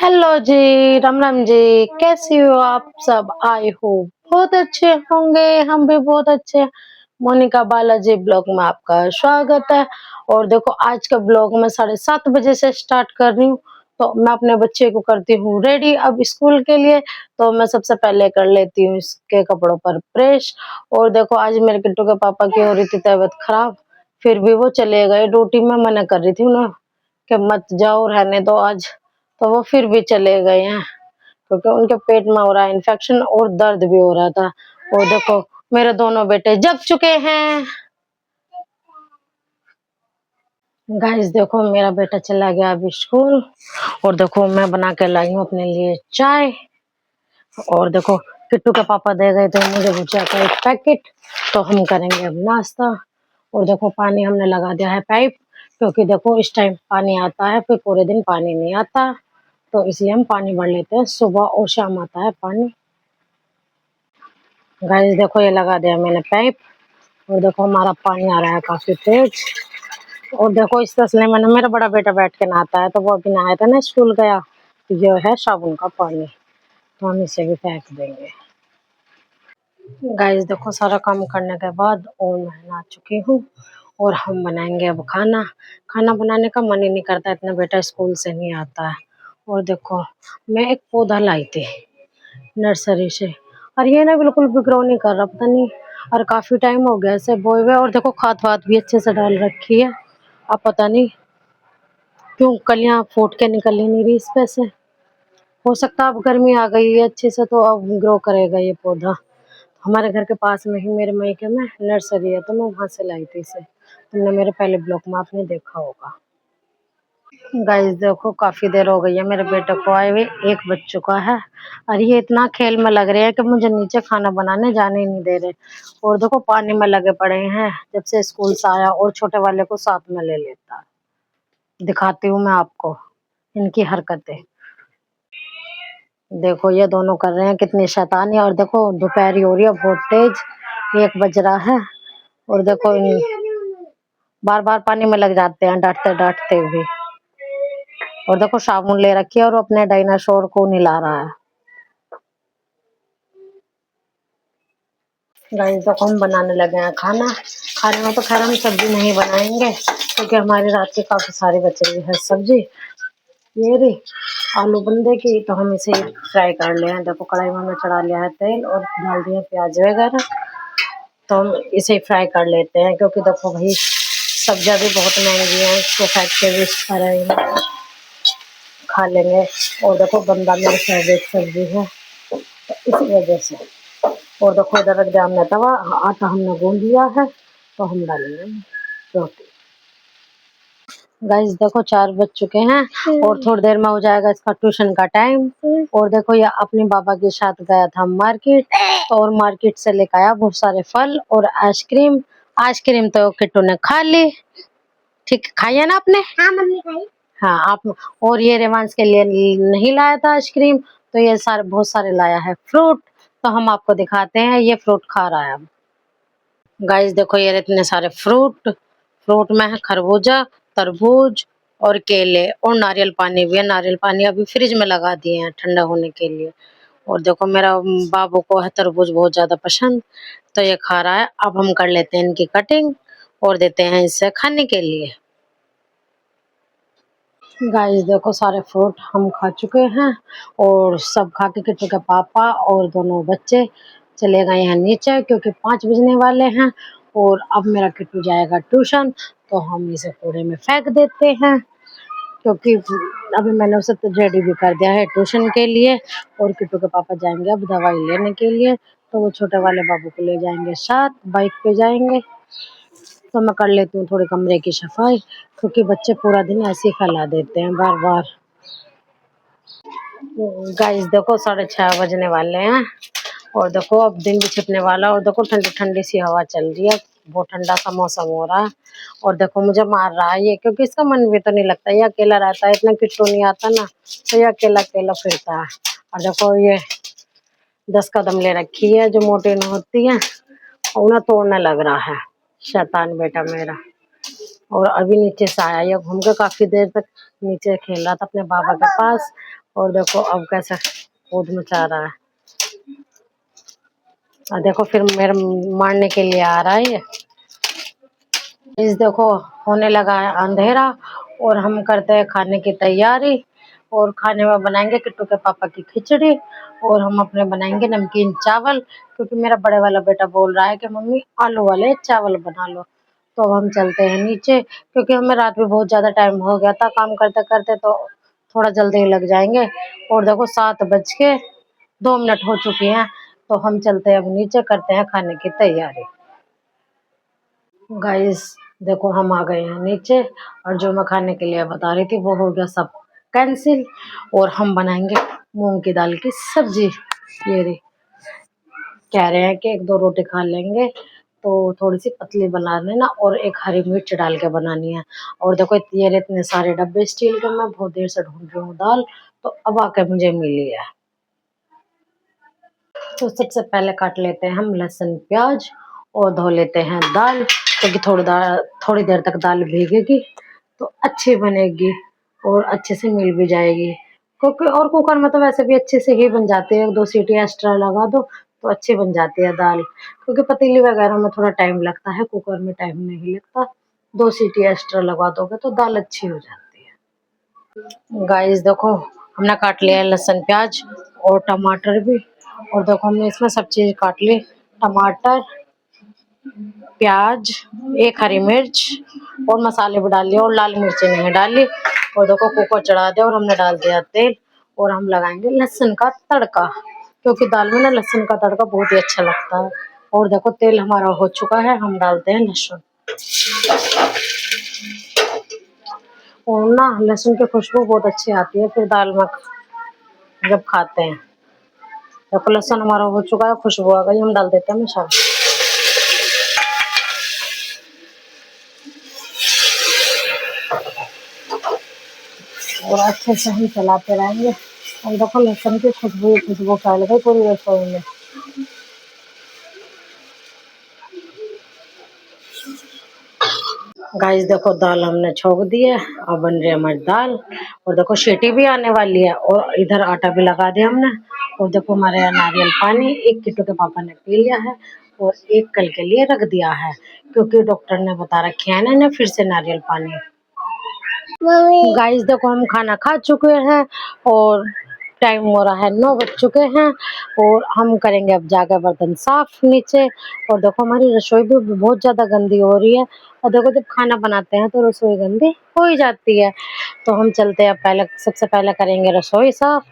Hello जी, राम राम जी, कैसी हो आप सब? आई होप बहुत अच्छे होंगे, हम भी बहुत अच्छे हैं। मोनिका बालाजी ब्लॉग में आपका स्वागत है। और देखो आज का ब्लॉग मैं 7:30 बजे से स्टार्ट कर रही हूँ। तो मैं अपने बच्चे को करती हूँ रेडी अब स्कूल के लिए। तो मैं सबसे पहले कर लेती हूँ इसके कपड़ों पर प्रेस। और देखो आज मेरे किट्टू के पापा की हो रही थी तबीयत खराब, फिर भी वो चले गए ड्यूटी में। मना कर रही थी उन्हें कि मत जाओ, रहने दो आज, तो वो फिर भी चले गए हैं क्योंकि उनके पेट में हो रहा है इन्फेक्शन और दर्द भी हो रहा था। और देखो मेरे दोनों बेटे जग चुके हैं। गाइस देखो मेरा बेटा चला गया अभी स्कूल। और देखो मैं बना के लाई हूँ अपने लिए चाय। और देखो किट्टू के पापा दे गए थे मुझे भुजिया का एक पैकेट, तो हम करेंगे अब नाश्ता। और देखो पानी हमने लगा दिया है पाइप, क्योंकि देखो इस टाइम पानी आता है फिर पूरे दिन पानी नहीं आता, तो इसलिए हम पानी भर लेते हैं, सुबह और शाम आता है पानी। गाइस देखो ये लगा दिया मैंने पाइप। और देखो हमारा पानी आ रहा है काफी तेज। और देखो इस तसले में ना मेरा बड़ा बेटा बैठ के नहाता है, तो वो अभी नहाया था ना स्कूल गया। ये है साबुन का पानी, तो हम इसे भी फेंक देंगे। गाइस देखो सारा काम करने के बाद और मैं नहा चुकी हूँ। और हम बनाएंगे अब खाना। खाना बनाने का मन ही नहीं करता, इतना बेटा स्कूल से नहीं आता है। और देखो मैं एक पौधा लाई थी नर्सरी से, और ये ना बिल्कुल भी ग्रो नहीं कर रहा, पता नहीं। और काफी टाइम हो गया इसे बोए हुए। और देखो खाद वाद भी अच्छे से डाल रखी है, अब पता नहीं क्यों कलियां फूट के निकल ही नहीं रही इस पे से। हो सकता है अब गर्मी आ गई है अच्छे से, तो अब ग्रो करेगा ये पौधा। हमारे घर के पास में ही मेरे मायके में नर्सरी है, तो मैं वहां से लाई थी इसे। तुमने मेरे पहले ब्लॉग में आपने देखा होगा। गाइस देखो काफी देर हो गई है मेरे बेटे को आए हुए, 1 बज चुका है। और ये इतना खेल में लग रहे हैं कि मुझे नीचे खाना बनाने जाने ही नहीं दे रहे। और देखो पानी में लगे पड़े हैं जब से स्कूल से आया, और छोटे वाले को साथ में ले लेता है। दिखाती हूँ मैं आपको इनकी हरकतें। देखो ये दोनों कर रहे हैं कितनी शैतानी। और देखो दोपहरी हो रही है बहुत तेज, 1 बज रहा है। और देखो बार बार पानी में लग जाते हैं डांटते डांटते भी। और देखो साबुन ले रखी है और अपने डायनासोर को नहला रहा है। गाइस देखो हम बनाने लगे हैं खाना। खाने में तो खैर हम सब्जी नहीं बनाएंगे, क्योंकि हमारी रात की काफी सारी बची हुई है सब्जी। ये रही आलू बंदे की, तो हम इसे फ्राई कर ले हैं। देखो कढ़ाई में हमने चढ़ा लिया है तेल और डाल दिया प्याज वगैरह, तो हम इसे फ्राई कर लेते हैं। क्योंकि देखो भाई सब्जियां भी बहुत महंगी हैं, इसको फेंक के भी खा लेंगे। और देखो बंदा मेरी फेवरेट सब्जी है, तो इस वजह से। और देखो इधर रख दिया हमने तवा, आटा हमने गूंद लिया है, तो हम डालेंगे रोटी। गाइस देखो 4 बज चुके हैं और थोड़ी देर में हो जाएगा इसका ट्यूशन का टाइम। और देखो ये अपने बाबा के साथ गया था मार्केट, और मार्केट से लेकर आया बहुत सारे फल और आइसक्रीम। आइसक्रीम तो किट्टू ने खा ली, ठीक खाई है ना आपने? हाँ मम्मी खाई। हाँ आप। और ये रेवांश के लिए नहीं लाया था आइसक्रीम, तो ये सारे बहुत सारे लाया है फ्रूट। तो हम आपको दिखाते हैं, ये फ्रूट खा रहा है अब। गाइस देखो ये इतने सारे फ्रूट। फ्रूट में है खरबूजा, तरबूज और केले, और नारियल पानी भी है। नारियल पानी अभी फ्रिज में लगा दिए हैं ठंडा होने के लिए। और देखो मेरा बाबू को है तरबूज बहुत ज्यादा पसंद, तो ये खा रहा है। अब हम कर लेते हैं इनकी कटिंग और देते हैं इसे खाने के लिए। गाइस देखो सारे फ्रूट हम खा चुके हैं, और सब खा के किट्टू के पापा और दोनों बच्चे चले गए हैं नीचे, क्योंकि 5 बजने वाले हैं। और अब मेरा किट्टू जाएगा ट्यूशन, तो हम इसे कूड़े में फेंक देते हैं, क्योंकि अभी मैंने उसे तो रेडी भी कर दिया है ट्यूशन के लिए। और किट्टू के पापा जाएंगे अब दवाई लेने के लिए, तो वो छोटे वाले बाबू को ले जाएंगे साथ, बाइक पे जाएंगे। तो मैं कर लेती हूँ थोड़ी कमरे की सफाई, क्योंकि बच्चे पूरा दिन ऐसे ही फैला देते हैं बार बार। गाइस देखो 6:30 बजने वाले हैं, और देखो अब दिन भी छिपने वाला। और देखो ठंडी ठंडी सी हवा चल रही है, बहुत ठंडा सा मौसम हो रहा है। और देखो मुझे मार रहा है ये, क्योंकि इसका मन भी तो नहीं लगता, ये अकेला रहता है, इतना किट्टू नहीं आता ना, तो ये अकेला अकेला फिरता है। और देखो ये 10 कदम ले रखी है जो मोटी न होती है, और उन्हें तोड़ने लग रहा है शैतान बेटा मेरा। और अभी नीचे से आया, ये घूम के काफी देर तक नीचे खेल रहा था अपने बाबा के पास। और देखो अब कैसे कूद मचा रहा है। और देखो फिर मेरे मारने के लिए आ रहा है ये। इस देखो होने लगा है अंधेरा और हम करते हैं खाने की तैयारी। और खाने में बनाएंगे किट्टू के पापा की खिचड़ी और हम अपने बनाएंगे नमकीन चावल, क्योंकि मेरा बड़े वाला बेटा बोल रहा है कि मम्मी आलू वाले चावल बना लो। तो अब हम चलते हैं नीचे, क्योंकि हमें रात में बहुत ज्यादा टाइम हो गया था काम करते करते, तो थोड़ा जल्दी ही लग जाएंगे। और देखो 7:02 हो चुकी हैं, तो हम चलते हैं अब नीचे, करते हैं खाने की तैयारी। गाइस देखो हम आ गए हैं नीचे, और जो मैं खाने के लिए बता रही थी वो हो गया सब कैंसिल। और हम बनाएंगे मूंग की दाल की सब्जी। ये रही, कह रहे हैं कि 1-2 रोटी खा लेंगे, तो थोड़ी सी पतली बना लेना और एक हरी मिर्च डाल के बनानी है। और देखो ये रहे इतने सारे डब्बे स्टील के, मैं बहुत देर से ढूंढ रही हूँ दाल, तो अब आके मुझे मिली है। तो सबसे पहले काट लेते हैं हम लहसुन प्याज और धो लेते हैं दाल, क्योंकि थोड़ी देर तक दाल भीगेगी तो अच्छी बनेगी और अच्छे से मिल भी जाएगी। क्योंकि और कुकर में तो वैसे भी अच्छे से ही बन जाती है, 1-2 सीटी एक्स्ट्रा लगा दो तो अच्छी बन जाती है दाल। क्योंकि पतीली वगैरह में थोड़ा टाइम लगता है, कुकर में टाइम नहीं लगता। 2 सीटी एक्स्ट्रा लगा दोगे तो दाल अच्छी हो जाती है। गाइस देखो हमने काट लिया है लहसुन प्याज और टमाटर भी। और देखो हमने इसमें सब चीज काट ली, टमाटर, प्याज, एक हरी मिर्च और मसाले भी डाल लिए और लाल मिर्ची नहीं डाली। और देखो कुकर चढ़ा दिया और हमने डाल दिया तेल, और हम लगाएंगे लहसुन का तड़का, क्योंकि दाल में ना लहसुन का तड़का बहुत ही अच्छा लगता है। और देखो तेल हमारा हो चुका है, हम डालते हैं लहसुन। और ना लहसुन की खुशबू बहुत अच्छी आती है फिर दाल में जब खाते हैं। देखो लहसुन हमारा हो चुका है, खुशबू आ गई, हम डाल देते हैं मसाला। और अच्छे से हम चलाते रहेंगे। और देखो लहसुन की खुशबू फैल गई पूरी रसोई में। गाइस देखो दाल हमने छोक दी है, अब बन रही है हमारी दाल। और देखो सीटी भी आने वाली है, और इधर आटा भी लगा दिया हमने। और देखो हमारे यहाँ नारियल पानी एक किट्टू के पापा ने पी लिया है और एक कल के लिए रख दिया है, क्योंकि डॉक्टर ने बता रखा है ना फिर से नारियल पानी। गाइस देखो हम खाना खा चुके हैं और टाइम हो रहा है 9 बज चुके हैं, और हम करेंगे अब जाकर बर्तन साफ नीचे। और देखो हमारी रसोई भी बहुत ज्यादा गंदी हो रही है, और देखो जब खाना बनाते हैं तो रसोई गंदी हो ही जाती है। तो हम चलते हैं, पहले सबसे पहले करेंगे रसोई साफ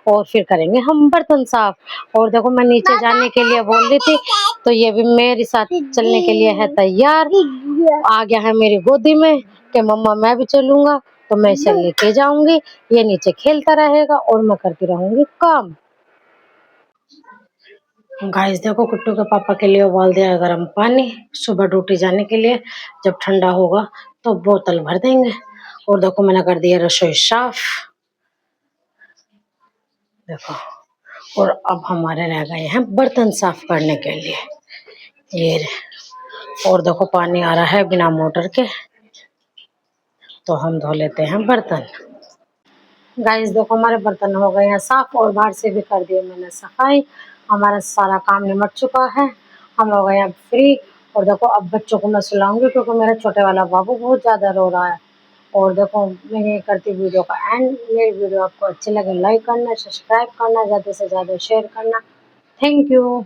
और फिर करेंगे हम बर्तन साफ। और देखो मैं नीचे जाने के लिए बोल रही थी, तो ये भी मेरे साथ चलने के लिए है तैयार, आ गया है मेरी गोदी में कि मम्मा मैं भी चलूंगा। तो मैं इसे लेके जाऊंगी, ये नीचे खेलता रहेगा और मैं करती रहूंगी काम। गाइस देखो कुट्टू के पापा के लिए उबाल दिया गर्म पानी, सुबह ड्यूटी जाने के लिए, जब ठंडा होगा तो बोतल भर देंगे। और देखो मैंने कर दिया रसोई साफ, देखो। और अब हमारे रह गए हैं बर्तन साफ करने के लिए, ये और देखो पानी आ रहा है बिना मोटर के, तो हम धो लेते हैं बर्तन। गाइस देखो हमारे बर्तन हो गए हैं साफ, और बाहर से भी कर दिए मैंने सफाई। हमारा सारा काम निमट चुका है, हम हो गए अब फ्री। और देखो अब बच्चों को मैं सुलाऊंगी, क्योंकि मेरा छोटे वाला बाबू बहुत ज़्यादा रो रहा है। और देखो मैं ये करती वीडियो का एंड। मेरी वीडियो आपको अच्छी लगे लाइक करना, सब्सक्राइब करना, ज़्यादा से ज़्यादा शेयर करना। Thank you.